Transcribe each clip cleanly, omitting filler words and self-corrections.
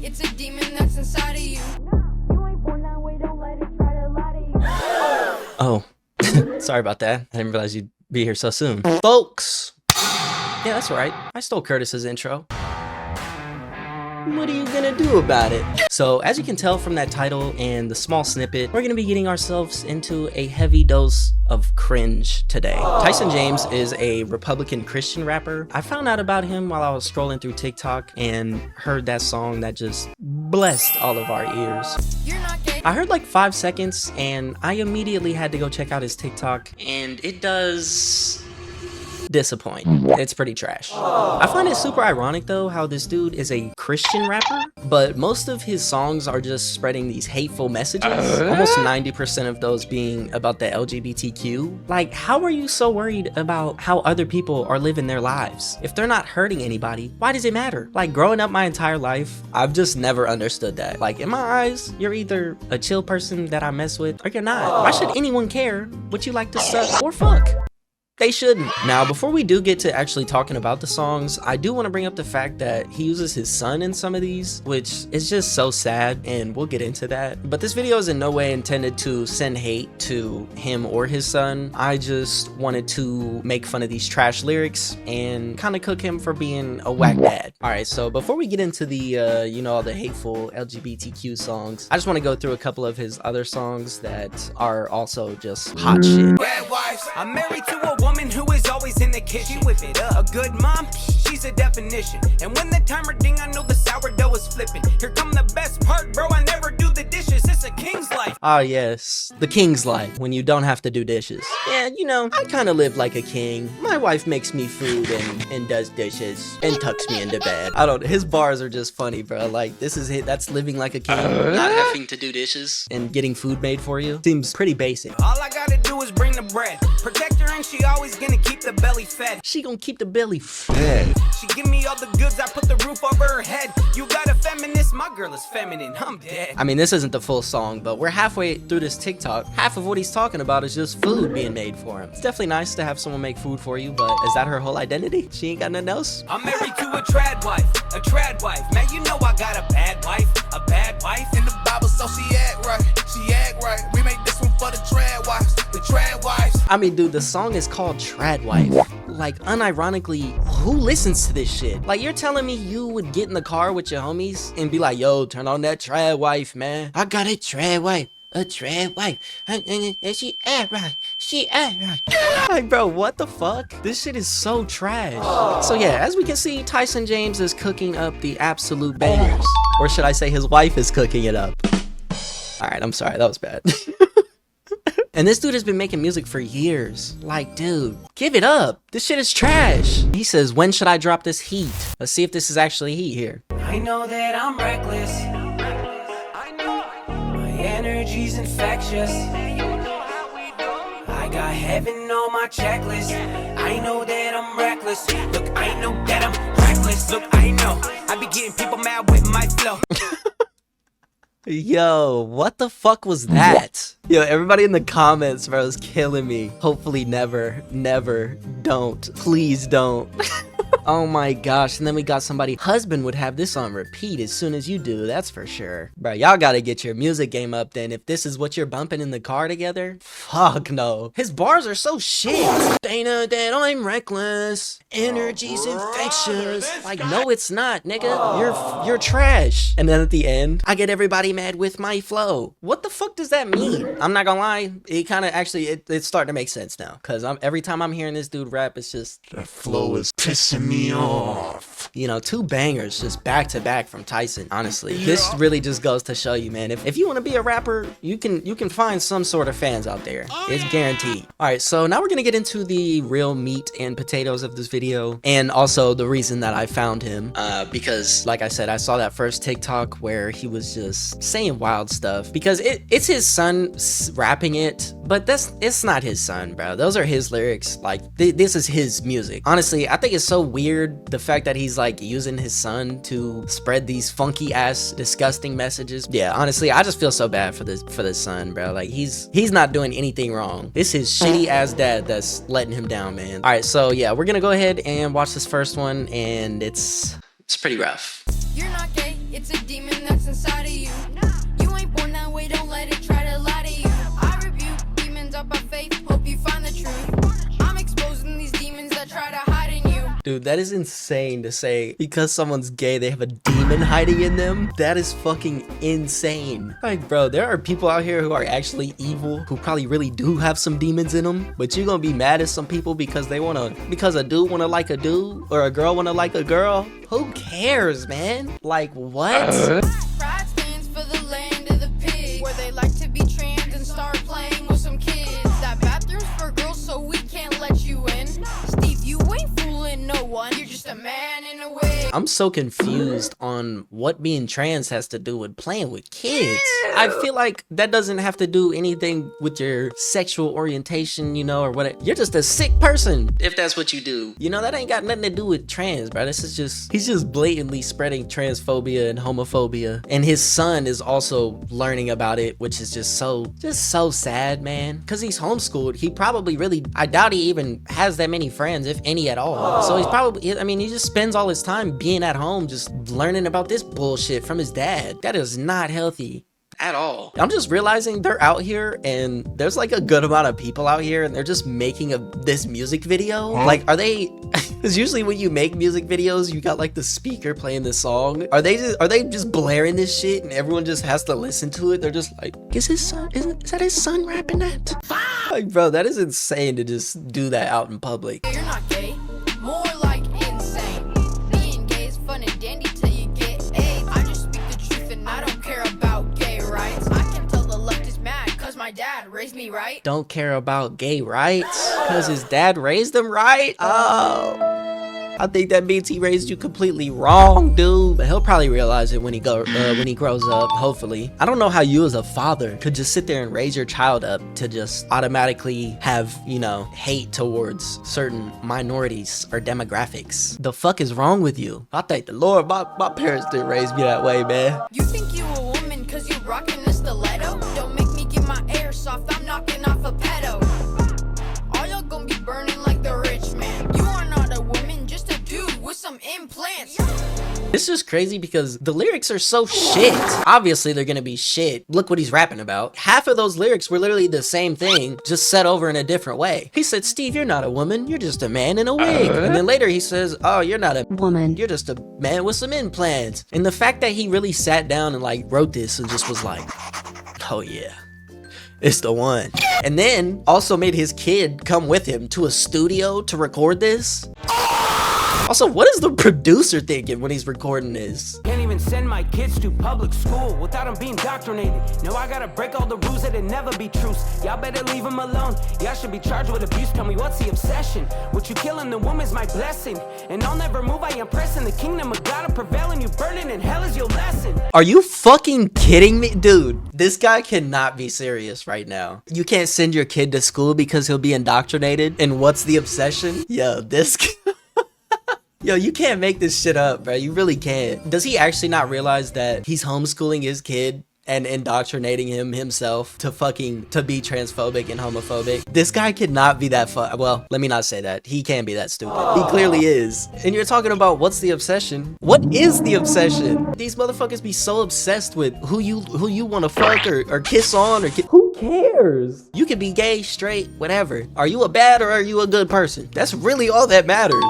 It's a demon that's inside of you. You ain't born that way, don't let it try to lie to you. Oh, sorry about that. I didn't realize you'd be here so soon. Folks! Yeah, that's right. I stole Curtis's intro. What are you gonna do about it? So, as you can tell from that title and the small snippet, we're gonna be getting ourselves into a heavy dose of cringe today. Tyson James is a Republican Christian rapper. I found out about him while I was scrolling through TikTok and heard that song that just blessed all of our ears. You're not gay. I heard like 5 seconds and I immediately had to go check out his TikTok, and it does disappoint. It's pretty trash. I find it super ironic though how this dude is a Christian rapper, but most of his songs are just spreading these hateful messages, almost 90% of those being about the LGBTQ. Like, how are you so worried about how other people are living their lives? If they're not hurting anybody, why does it matter? Like, growing up my entire life, I've just never understood that. Like, in my eyes, you're either a chill person that I mess with or you're not. Why should anyone care what you like to suck or fuck? They shouldn't. Now, before we do get to actually talking about the songs, I do want to bring up the fact that he uses his son in some of these, which is just so sad, and we'll get into that. But this video is in no way intended to send hate to him or his son. I just wanted to make fun of these trash lyrics and kind of cook him for being a whack dad. Alright, so before we get into the, you know, all the hateful LGBTQ songs, I just want to go through a couple of his other songs that are also just hot shit. Bad wives. I'm married to a woman who is always in the kitchen. Whip it up. A good mom, she's a definition. And when the timer ding, I know the sourdough is flipping. Here come the best part, bro. I never do the dishes. It's a king's life. Ah yes, the king's life, when you don't have to do dishes. Yeah, you know, I kind of live like a king. My wife makes me food and does dishes and tucks me into bed. I don't, his bars are just funny, bro. Like, this is it, that's living like a king. Not having to do dishes and getting food made for you. Seems pretty basic. All I gotta do is bring the bread. Protect her and she always gonna keep the belly fed. She gonna keep the belly fed. She give me all the goods, I put the roof over her head. You got a feminist, my girl is feminine, I'm dead. I mean, this isn't the full song, but we're halfway through this TikTok. Half of what he's talking about is just food being made for him. It's definitely nice to have someone make food for you, but is that her whole identity? She ain't got nothing else? I'm married to a trad wife, a trad wife. Man, you know I got a bad wife, a bad wife. In the Bible, so she act right, she act right. We made this one for the trad wives, the trad wives. I mean, dude, the song is called Trad Wife. Like, unironically, who listens to this shit? Like, you're telling me you would get in the car with your homies and be like, yo, turn on that Trad Wife, man. I got a Trad Wife. A trad wife, and she act right, she act right. Like, bro, what the fuck? This shit is so trash. So yeah, as we can see, Tyson James is cooking up the absolute bangers. Or should I say his wife is cooking it up. Alright, I'm sorry, that was bad. And this dude has been making music for years. Like, dude, give it up. This shit is trash. He says, when should I drop this heat? Let's see if this is actually heat here. I know that I'm reckless. Energy's infectious. I got heaven on my checklist. I know that I'm reckless. Look, I know that I'm reckless. Look, I know I be getting people mad with my flow. Yo, what the fuck was that? Yo, everybody in the comments, bro, is killing me. Hopefully never, never, don't. Please don't. Oh my gosh, and then we got somebody, husband would have this on repeat as soon as you do, that's for sure. Bro, y'all gotta get your music game up then if this is what you're bumping in the car together. Fuck no. His bars are so shit. They know that I'm reckless. Energy's infectious. Like, no it's not, nigga. You're trash. And then at the end, I get everybody mad with my flow. What the fuck does that mean? I'm not gonna lie, it kind of actually, it's starting to make sense now. Cause every time I'm hearing this dude rap, it's just, That flow is pissing me off. you know, 2 bangers just back to back from Tyson. Honestly, this really just goes to show you, man, if you want to be a rapper, you can find some sort of fans out there. It's guaranteed. All right, so now we're gonna get into the real meat and potatoes of this video, and also the reason that I found him, because like I said, I saw that first TikTok where he was just saying wild stuff, because it's his son rapping it, but it's not his son, bro. Those are his lyrics. Like, this is his music. Honestly, I think it's so weird the fact that he's like using his son to spread these funky ass disgusting messages. Yeah, honestly, I just feel so bad for this son, bro. Like, he's not doing anything wrong. It's his shitty ass dad that's letting him down, man. All right, so yeah, we're gonna go ahead and watch this first one, and it's pretty rough. You're not gay. It's a demon that's inside of you. You ain't born that way, don't let it try to lie to you. I rebuke demons up by faith, hope you find the truth. I'm exposing these demons that try to hide in you. Dude, that is insane to say because someone's gay, they have a demon hiding in them. That is fucking insane. Like, bro, there are people out here who are actually evil, who probably really do have some demons in them, but you're gonna be mad at some people because because a dude wanna like a dude or a girl wanna like a girl? Who cares, man? Like, what? Pride stands for the land of the pig, where they like to be trans and start playing with some kids. That bathroom's for girls, so we can't let you in. Steve, you ain't fooling no one. You're just a man in a wig. I'm so confused on what being trans has to do with playing with kids. I feel like that doesn't have to do anything with your sexual orientation, you know, or what. You're just a sick person if that's what you do. You know, that ain't got nothing to do with trans, bro. This is just, he's just blatantly spreading transphobia and homophobia. And his son is also learning about it, which is just so sad, man. Cause he's homeschooled. He probably really, I doubt he even has that many friends, if any at all. So he's probably, I mean, he just spends all his time being at home, just learning about this bullshit from his dad. That is not healthy at all. I'm just realizing they're out here and there's like a good amount of people out here and they're just making this music video. Like, are they, because usually when you make music videos, you got like the speaker playing the song. Are they just blaring this shit and everyone just has to listen to it? They're just like, is that his son rapping that? Like, bro, that is insane to just do that out in public. You're not gay, more like insane. Being gay is fun and dandy till you get AIDS. I just speak the truth and I don't care about gay rights. I can tell the left is mad cause my dad raised me right. Don't care about gay rights because his dad raised him right? Oh, I think that means he raised you completely wrong, dude. But he'll probably realize it when he grows up, hopefully. I don't know how you as a father could just sit there and raise your child up to just automatically have, you know, hate towards certain minorities or demographics. The fuck is wrong with you? I thank the Lord my parents didn't raise me that way, man. You think you a woman cause you rockin' a stiletto? Don't make me get my airsoft, I'm knocking off a pedo. All y'all gonna be burning like the rich man. You are not a woman, just a dude with some implants. This is crazy because the lyrics are so shit. Obviously they're gonna be shit. Look what he's rapping about. Half of those lyrics were literally the same thing, just said over in a different way. He said, Steve, you're not a woman, you're just a man in a wig. And then later he says, oh, you're not a woman, you're just a man with some implants. And the fact that he really sat down and like wrote this and just was like, oh yeah, it's the one. And then also made his kid come with him to a studio to record this. Also, what is the producer thinking when he's recording this? Can't even send my kids to public school without them being indoctrinated. No, I gotta break all the rules that it never be truth. Y'all better leave them alone. Y'all should be charged with abuse. Tell me what's the obsession? What you killing the woman's my blessing. And I'll never move, I am pressing. The kingdom of God, I'm prevailing. You burning in hell is your lesson. Are you fucking kidding me? Dude, this guy cannot be serious right now. You can't send your kid to school because he'll be indoctrinated. And what's the obsession? Yo, this Yo, you can't make this shit up, bro. You really can't. Does he actually not realize that he's homeschooling his kid and indoctrinating himself to be transphobic and homophobic? This guy cannot be that well, let me not say that. He can't be that stupid. He clearly is. And you're talking about what's the obsession? What is the obsession? These motherfuckers be so obsessed with who you want to fuck or kiss on or who cares? You can be gay, straight, whatever. Are you a bad or are you a good person? That's really all that matters.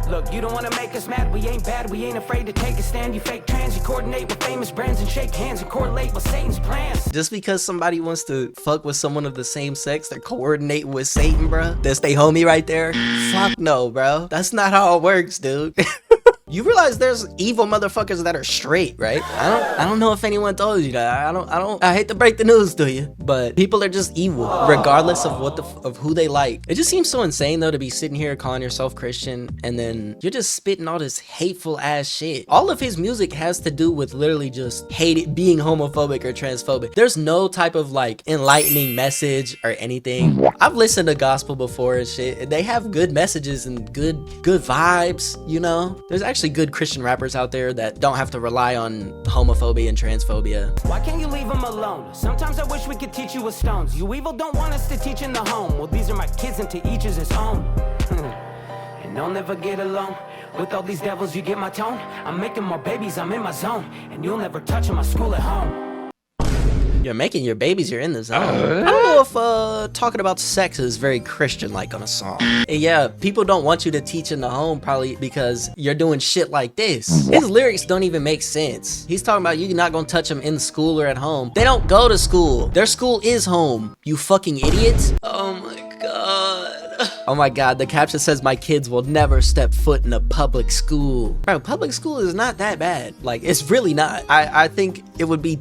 Look, you don't wanna make us mad, we ain't bad, we ain't afraid to take a stand. You fake trans, you coordinate with famous brands and shake hands and correlate with Satan's plans. Just because somebody wants to fuck with someone of the same sex, they're coordinating with Satan, bro. That's they homie right there. Fuck no, bro. That's not how it works, dude. You realize there's evil motherfuckers that are straight, right? I don't know if anyone told you that. I hate to break the news to you, but people are just evil, regardless of of who they like. It just seems so insane though to be sitting here calling yourself Christian and then you're just spitting all this hateful ass shit. All of his music has to do with literally just being homophobic or transphobic. There's no type of like enlightening message or anything. I've listened to gospel before and shit, and they have good messages and good vibes, you know? There's actually good Christian rappers out there that don't have to rely on homophobia and transphobia. Why can't you leave them alone? Sometimes I wish we could teach you with stones. You evil don't want us to teach in the home. Well, these are my kids and to each is his own. And they'll never get along. With all these devils, you get my tone. I'm making more babies, I'm in my zone. And you'll never touch my school at home. You're making your babies, you're in the zone. I don't know if talking about sex is very Christian-like on a song. And yeah, people don't want you to teach in the home probably because you're doing shit like this. His lyrics don't even make sense. He's talking about you're not gonna touch them in school or at home. They don't go to school. Their school is home, you fucking idiots. Oh my god. Oh my god, the caption says my kids will never step foot in a public school. Bro, public school is not that bad. Like, it's really not. I think it would be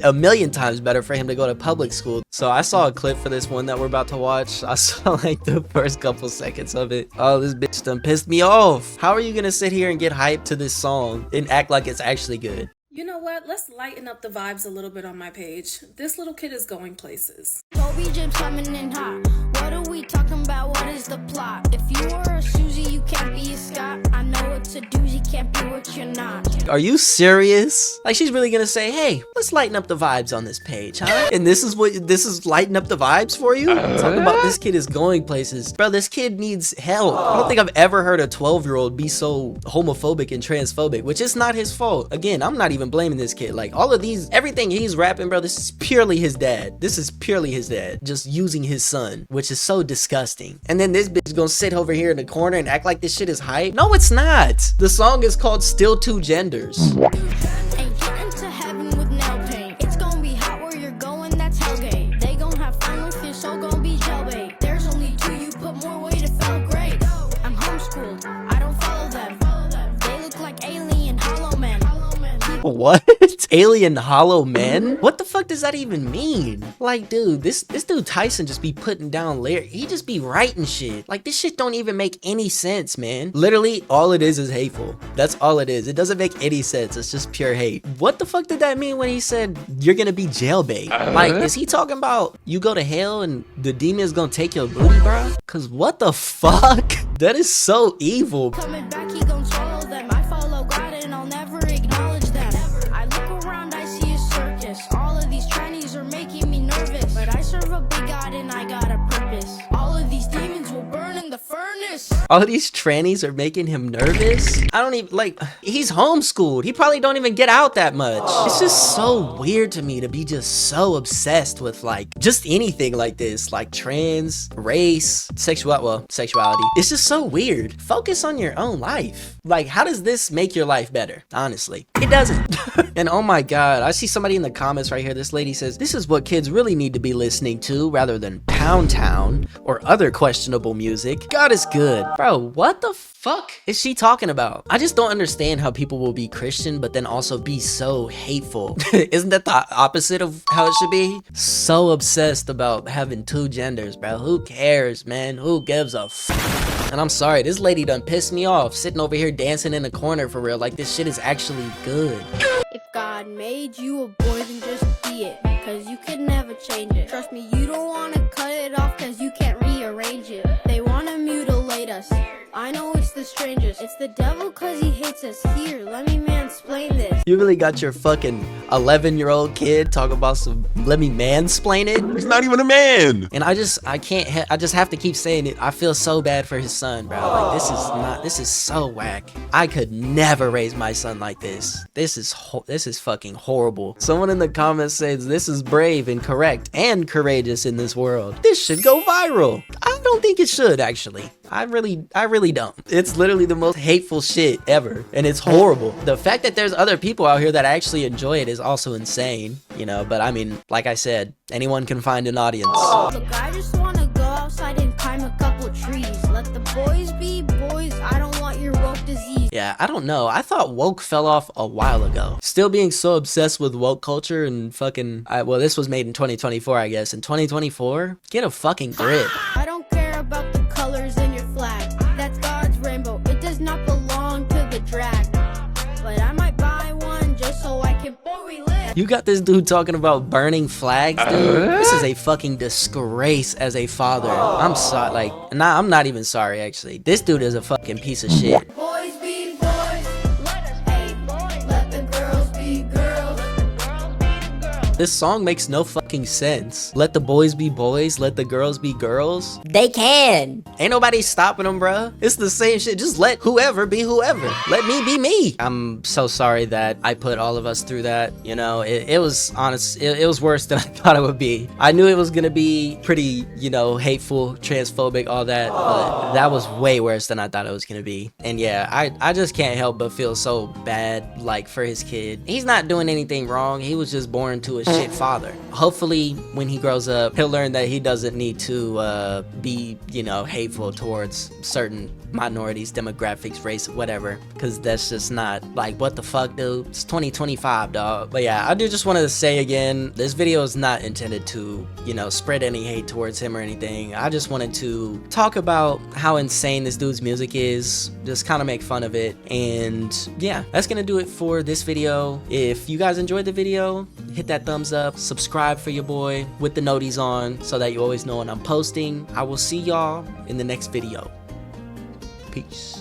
a million times better for him to go to public school. So I saw a clip for this one that we're about to watch. I saw like the first couple seconds of it. Oh, this bitch done pissed me off. How are you gonna sit here and get hyped to this song and act like it's actually good? You know what? Let's lighten up the vibes a little bit on my page. This little kid is going places. Kobe James coming in hot. What are we talking about? What is the plot? If you are a Susie, you can't be a Scott. I know it's a doozy, can't be what you're not. Are you serious? Like, she's really gonna say, hey, let's lighten up the vibes on this page, huh? And this is lighten up the vibes for you? Talking about this kid is going places. Bro, this kid needs help. I don't think I've ever heard a 12-year-old be so homophobic and transphobic, which is not his fault. Again, I'm not even blaming this kid. Like, all of these, everything he's rapping, bro, this is purely his dad. This is purely his dad just using his son, which is so disgusting. And then this bitch gonna sit over here in the corner and act like this shit is hype. No, it's not. The song is called Still Two Genders. Ain't getting to heaven with nail paint. It's gonna be hot where you're going, that's hellgate. They gon' have fun with your soul, gon' be jailbait. There's only two, you put more weight, it felt great. I'm homeschooled, I don't follow them. They look like alien hollow men. What? Alien hollow men? What the fuck does that even mean? Like, dude, this dude Tyson just be putting down lyrics. He just be writing shit. Like, this shit don't even make any sense, man. Literally, all it is hateful. That's all it is. It doesn't make any sense. It's just pure hate. What the fuck did that mean when he said you're gonna be jailbait? Like, is he talking about you go to hell and the demon's gonna take your booty, bro? Cause what the fuck? That is so evil. Coming back, he gon' swallow them. I follow God and I'll never acknowledge them. I look around, I see a circus. All of these trannies are making me nervous. But I serve a big God and I got a purpose. All of these demons will burn in the furnace. All of these trannies are making him nervous. I don't even, like, he's homeschooled. He probably don't even get out that much. It's just so weird to me to be just so obsessed with, like, just anything like this. Like trans, race, sexuality. It's just so weird. Focus on your own life. Like, how does this make your life better? Honestly, it doesn't. And oh my god, I see somebody in the comments right here. This lady says, this is what kids really need to be listening to rather than Pound Town or other questionable music. God is good. Bro, what the fuck is she talking about? I just don't understand how people will be Christian but then also be so hateful. Isn't that the opposite of how it should be? So obsessed about having two genders, bro. Who cares, man? Who gives a fuck? And I'm sorry, this lady done pissed me off sitting over here dancing in the corner for real. Like, this shit is actually good. If God made you a boy, then just be it. Cause you can never change it. Trust me, you don't wanna cut it off cause you can't rearrange it. They wanna mutilate us. I know it's the strangest. It's the devil cause he hates us. Here, let me mansplain this. You really got your fucking 11-year-old kid talking about some, let me mansplain it? He's not even a man. And I just have to keep saying it. I feel so bad for his son, bro. Like, this is so whack. I could never raise my son like this. This is fucking horrible. Someone in the comments says this is brave and correct and courageous in this world. This should go viral. I don't think it should, actually. I really don't. It's literally the most hateful shit ever, and it's horrible. The fact that there's other people out here that actually enjoy it is also insane, you know, but I mean, like I said, anyone can find an audience. Look, I just wanna go outside and climb a couple trees. Let the boys be boys. I don't want your woke disease. Yeah, I don't know. I thought woke fell off a while ago. Still being so obsessed with woke culture and fucking, well, this was made in 2024, I guess. In 2024, get a fucking grip. I don't care about the colors in your flag. That's God's rainbow. It does not belong to the drag. But I might buy one just so I can relive. You got this dude talking about burning flags, dude. This is a fucking disgrace as a father. I'm sorry, like, nah, I'm not even sorry, actually. This dude is a fucking piece of shit. Boys be boys. Let us hate boys. Let the girls be girls. This song makes no fucking sense. Let the boys be boys, let the girls be girls. They can. Ain't nobody stopping them, bruh. It's the same shit. Just let whoever be whoever. Let me be me. I'm so sorry that I put all of us through that. You know, it was honest. It was worse than I thought it would be. I knew it was gonna be pretty, you know, hateful, transphobic, all that. But that was way worse than I thought it was gonna be. And yeah, I just can't help but feel so bad, like, for his kid. He's not doing anything wrong. He was just born to a shit father. Hopefully, when he grows up, he'll learn that he doesn't need to be, you know, hateful towards certain minorities, demographics, race, whatever, because that's just not, like, what the fuck, dude. It's 2025, dog. But yeah, I do just wanted to say again, this video is not intended to, you know, spread any hate towards him or anything. I just wanted to talk about how insane this dude's music is, just kind of make fun of it. And yeah, that's gonna do it for this video. If you guys enjoyed the video, hit that thumbs up, subscribe for your boy with the noties on so that you always know when I'm posting. I will see y'all in the next video. Peace.